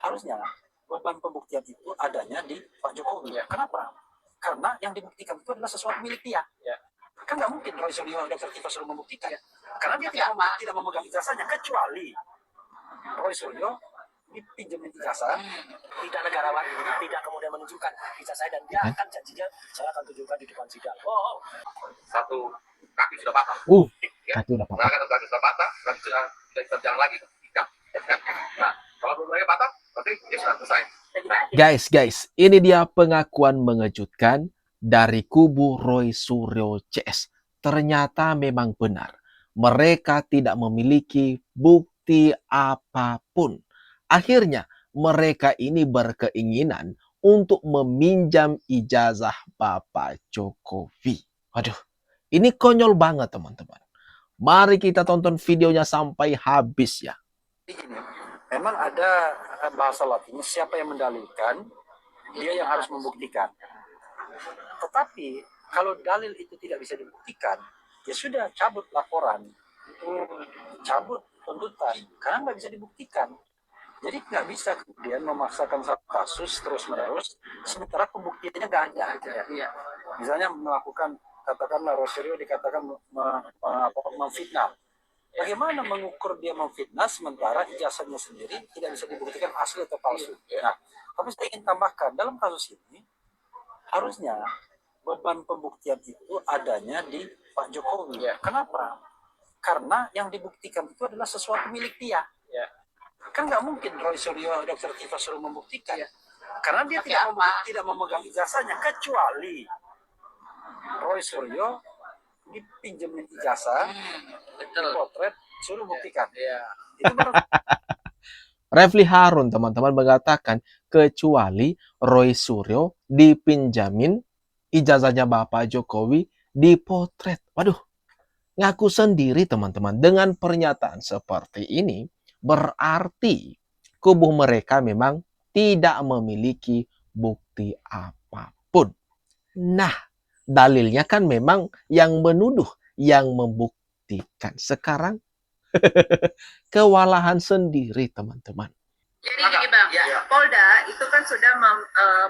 harusnya beban pembuktian itu adanya di Pak Jokowi. Ya. Kenapa? Karena yang dibuktikan itu adalah sesuatu milik dia. Ya. Kan nggak mungkin Roy Suryo Dr. Tiva suruh membuktikan. Ya. Karena dia tidak memegang ijazahnya, kecuali Roy Suryo dipinjemin ijazah, tidak negarawan, tidak kemudian menunjukkan ijazah, dan dia akan janjinya saya akan tunjukkan di depan sidang. Satu kaki sudah patah. Kaki sudah patah. Kaki sudah patah, kaki sudah tidak bisa jalan lagi. Nah, kalau dua-duanya patah, berarti dia sudah selesai. Guys, ini dia pengakuan mengejutkan dari kubu Roy Suryo CS. Ternyata memang benar. Mereka tidak memiliki bukti apapun. Akhirnya, mereka ini berkeinginan untuk meminjam ijazah Bapak Jokowi. Waduh, ini konyol banget teman-teman. Mari kita tonton videonya sampai habis ya. Memang ada bahasa Latinnya, siapa yang mendalilkan, dia yang harus membuktikan. Tetapi kalau dalil itu tidak bisa dibuktikan, ya sudah, cabut laporan, cabut tuntutan, karena nggak bisa dibuktikan. Jadi nggak bisa kemudian memaksakan satu kasus terus-menerus, sementara pembuktiannya nggak ada. Ya. Misalnya melakukan, katakanlah Roy Suryo dikatakan memfitnah. Bagaimana mengukur dia memfitnah sementara ijazahnya sendiri tidak bisa dibuktikan asli atau palsu? Nah, tapi saya ingin tambahkan, dalam kasus ini harusnya beban pembuktian itu adanya di Pak Jokowi. Ya. Kenapa? Karena yang dibuktikan itu adalah sesuatu milik dia. Ya. Kan nggak mungkin Roy Suryo Dr. Tiva suruh membuktikan. Ya. Karena dia tidak memegang ijazahnya, kecuali Roy Suryo dipinjemin ijazah, potret, suruh buktikan. Ya. Itu baru. Refli Harun teman-teman mengatakan kecuali Roy Suryo dipinjamin ijazahnya Bapak Jokowi dipotret. Waduh, ngaku sendiri teman-teman. Dengan pernyataan seperti ini berarti kubu mereka memang tidak memiliki bukti apapun. Nah, dalilnya kan memang yang menuduh, yang membuktikan. Sekarang kewalahan sendiri teman-teman. Jadi gini Bang, Polda itu kan sudah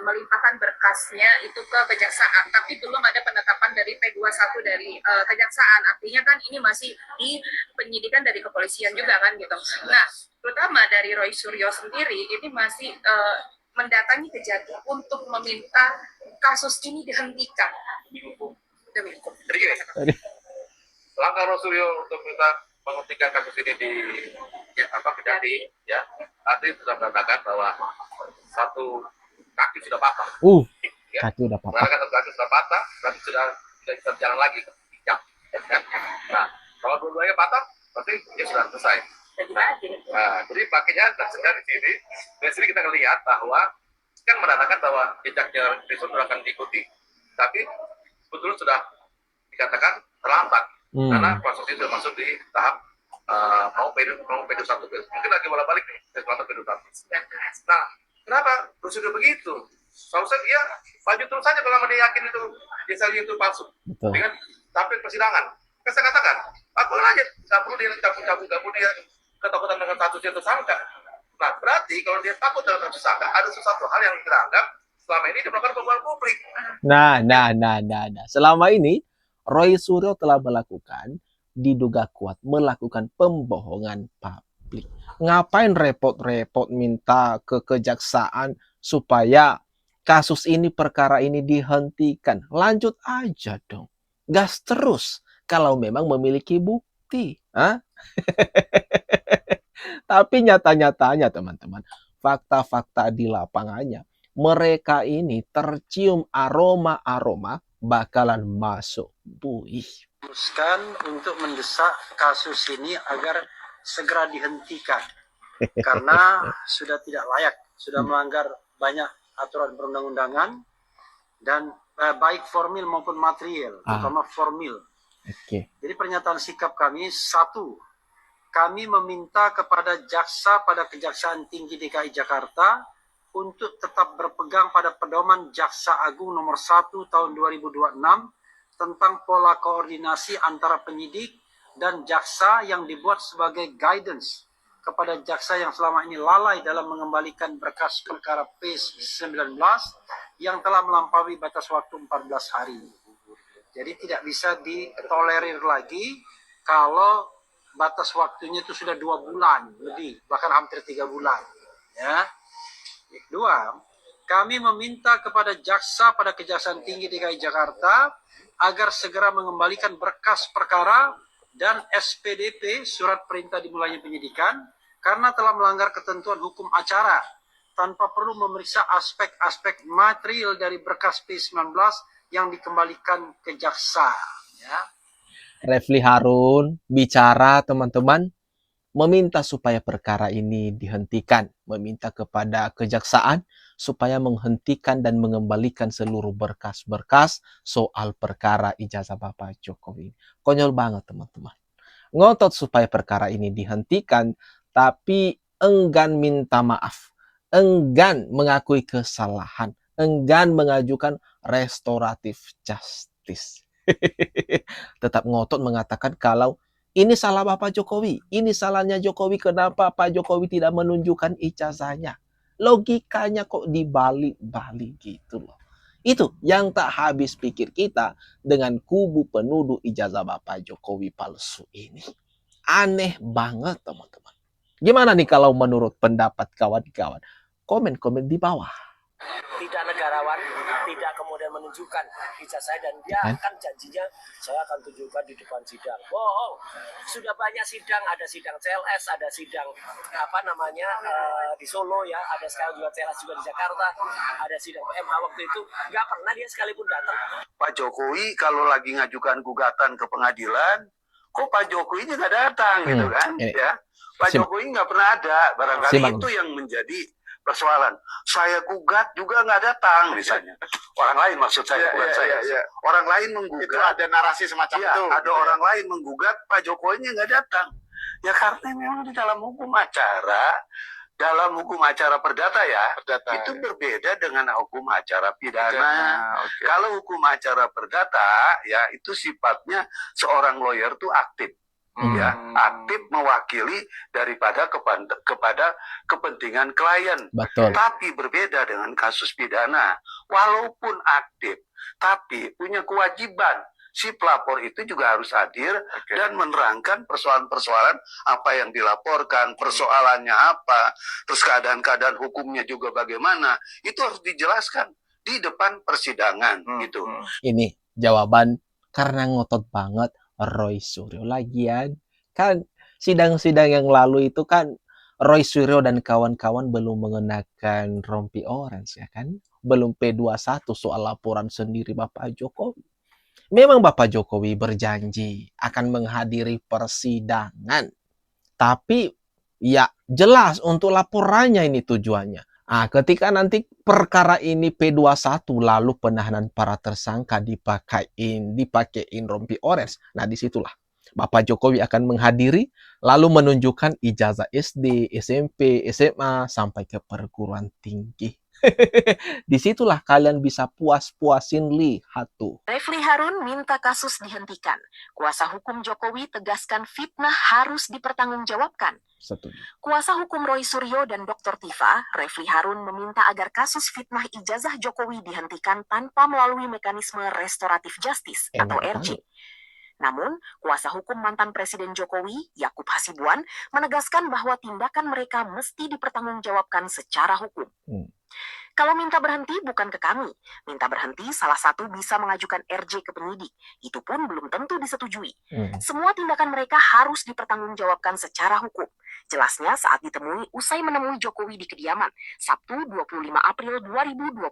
melimpahkan berkasnya itu ke Kejaksaan, tapi belum ada penetapan dari P21 dari Kejaksaan. Artinya kan ini masih di penyidikan dari kepolisian juga kan gitu. Nah, terutama dari Roy Suryo sendiri ini masih mendatangi Kejagung untuk meminta kasus ini dihentikan. Demi hukum. Jadi langkah Roy Suryo untuk minta menghentikan kasus ini di Kejati, ya, tadi sudah mengatakan bahwa satu kaki sudah patah. Ya. Kaki sudah patah. Kaki sudah patah, kaki sudah tidak bisa jalan lagi. Ya. Nah, kalau dua-duanya patah, berarti dia sudah selesai. Nah, jadi makanya dari sini kita melihat bahwa kan menandakan bahwa jejaknya Rizwan akan diikuti, tapi sebetulnya sudah dikatakan terlambat karena proses itu sudah masuk di tahap mau P21, mungkin lagi bolak-balik nih P21. Nah, kenapa prosedur begitu? Seharusnya dia maju terus saja kalau dia yakin itu biasanya itu palsu. Dengan tapi persidangan, kan saya katakan, aku aja nggak perlu dia cabut-cabut, nggak perlu dia ketakutan dengan kasusnya tersangka. Nah, berarti kalau dia takut dengan tersangka, ada sesuatu hal yang kita anggap selama ini dia melakukan pembohongan publik. Nah. Selama ini Roy Suryo telah melakukan, diduga kuat melakukan pembohongan publik. Ngapain repot-repot minta ke Kejaksaan supaya kasus ini, perkara ini dihentikan? Lanjut aja dong. Gas terus kalau memang memiliki bukti. Tapi nyata-nyatanya teman-teman, fakta-fakta di lapangannya, mereka ini tercium aroma-aroma bakalan masuk buih. Untuk mendesak kasus ini agar segera dihentikan karena sudah tidak layak, sudah melanggar banyak aturan perundang-undangan dan baik formil maupun material, terutama formil. Jadi pernyataan sikap kami, satu, kami meminta kepada jaksa pada Kejaksaan Tinggi DKI Jakarta untuk tetap berpegang pada pedoman Jaksa Agung nomor 1 tahun 2026 tentang pola koordinasi antara penyidik dan jaksa yang dibuat sebagai guidance kepada jaksa yang selama ini lalai dalam mengembalikan berkas perkara P19 yang telah melampaui batas waktu 14 hari. Jadi tidak bisa ditolerir lagi kalau batas waktunya itu sudah 2 bulan lebih, bahkan hampir 3 bulan. Ya. Kedua, kami meminta kepada jaksa pada Kejaksaan Tinggi DKI Jakarta agar segera mengembalikan berkas perkara dan SPDP surat perintah dimulainya penyidikan karena telah melanggar ketentuan hukum acara tanpa perlu memeriksa aspek-aspek material dari berkas P19 yang dikembalikan ke jaksa. Ya. Refli Harun bicara, teman-teman, meminta supaya perkara ini dihentikan, meminta kepada kejaksaan supaya menghentikan dan mengembalikan seluruh berkas-berkas soal perkara ijazah Bapak Jokowi. Konyol banget, teman-teman. Ngotot supaya perkara ini dihentikan, tapi enggan minta maaf, enggan mengakui kesalahan, enggan mengajukan restoratif justice. Tetap ngotot mengatakan kalau ini salah Bapak Jokowi, ini salahnya Jokowi, kenapa Pak Jokowi tidak menunjukkan ijazahnya. Logikanya kok dibalik-balik gitu loh. Itu yang tak habis pikir kita dengan kubu penuduh ijazah Bapak Jokowi palsu ini. Aneh banget, teman-teman. Gimana nih kalau menurut pendapat kawan-kawan? Komen-komen di bawah. Tidak negarawan, tidak kemudian menunjukkan ijazah dan dia akan janjinya saya akan tunjukkan di depan sidang. Bohong. Sudah banyak sidang, ada sidang CLS, ada sidang di Solo ya, ada sekarang juga CLS juga di Jakarta, ada sidang PMH waktu itu, nggak pernah dia sekalipun datang. Pak Jokowi kalau lagi ngajukan gugatan ke pengadilan, kok Pak Jokowi nggak datang gitu kan? Ya, Pak Jokowi nggak pernah ada, barangkali itu yang menjadi persoalan. Saya gugat juga nggak datang misalnya. Orang lain maksud saya, bukan saya. Orang lain menggugat. Itu ada narasi semacam itu. Ada orang lain menggugat, Pak Jokowi nggak datang. Ya karena memang di dalam hukum acara perdata ya, itu berbeda dengan hukum acara pidana. Kalau hukum acara perdata ya itu sifatnya seorang lawyer tuh aktif. Ya, aktif mewakili daripada kepada kepentingan klien. Betul. Tapi berbeda dengan kasus pidana. Walaupun aktif, tapi punya kewajiban. Si pelapor itu juga harus hadir dan menerangkan persoalan-persoalan apa yang dilaporkan, persoalannya apa, terus keadaan-keadaan hukumnya juga bagaimana. Itu harus dijelaskan di depan persidangan gitu. Ini jawaban karena ngotot banget Roy Suryo. Lagian kan sidang-sidang yang lalu itu kan Roy Suryo dan kawan-kawan belum mengenakan rompi orange ya kan, belum P21 soal laporan sendiri Bapak Jokowi. Memang Bapak Jokowi berjanji akan menghadiri persidangan, tapi ya jelas untuk laporannya ini tujuannya. Ketika nanti perkara ini P21 lalu penahanan para tersangka dipakein rompi orange. Nah disitulah Bapak Jokowi akan menghadiri lalu menunjukkan ijazah SD, SMP, SMA sampai ke perguruan tinggi. Disitulah kalian bisa puas-puasin lihat tuh. Refli Harun minta kasus dihentikan. Kuasa hukum Jokowi tegaskan fitnah harus dipertanggungjawabkan. Setuju. Kuasa hukum Roy Suryo dan Dr. Tifa, Refli Harun meminta agar kasus fitnah ijazah Jokowi dihentikan tanpa melalui mekanisme restoratif justice atau RJ. Namun, kuasa hukum mantan Presiden Jokowi, Yakub Hasibuan, menegaskan bahwa tindakan mereka mesti dipertanggungjawabkan secara hukum. Kalau minta berhenti bukan ke kami. Minta berhenti salah satu bisa mengajukan RJ ke penyidik. Itu pun belum tentu disetujui. Semua tindakan mereka harus dipertanggungjawabkan secara hukum. Jelasnya saat ditemui usai menemui Jokowi di kediaman, Sabtu 25 April 2026.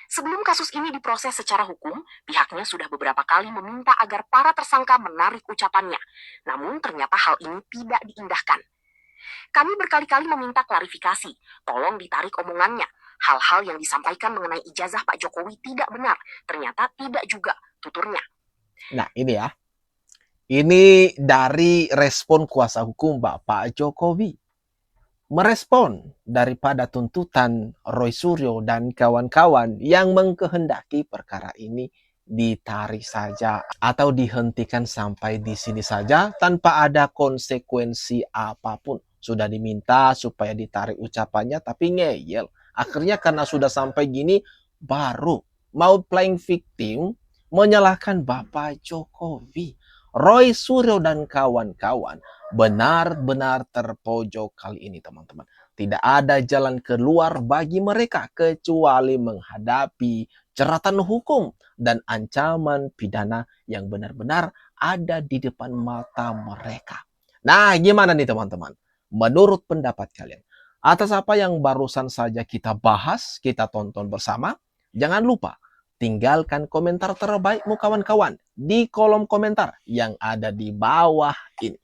Sebelum kasus ini diproses secara hukum, pihaknya sudah beberapa kali meminta agar para tersangka menarik ucapannya. Namun ternyata hal ini tidak diindahkan. Kami berkali-kali meminta klarifikasi, tolong ditarik omongannya. Hal-hal yang disampaikan mengenai ijazah Pak Jokowi tidak benar, ternyata tidak juga, tuturnya. Nah ini ya, ini dari respon kuasa hukum Bapak Jokowi. Merespon daripada tuntutan Roy Suryo dan kawan-kawan yang mengkehendaki perkara ini ditarik saja atau dihentikan sampai di sini saja tanpa ada konsekuensi apapun. Sudah diminta supaya ditarik ucapannya tapi ngeyel. Akhirnya karena sudah sampai gini baru mau playing victim menyalahkan Bapak Jokowi. Roy Suryo dan kawan-kawan benar-benar terpojok kali ini, teman-teman. Tidak ada jalan keluar bagi mereka kecuali menghadapi jeratan hukum dan ancaman pidana yang benar-benar ada di depan mata mereka. Nah, gimana nih teman-teman? Menurut pendapat kalian, atas apa yang barusan saja kita bahas, kita tonton bersama, jangan lupa tinggalkan komentar terbaikmu kawan-kawan di kolom komentar yang ada di bawah ini.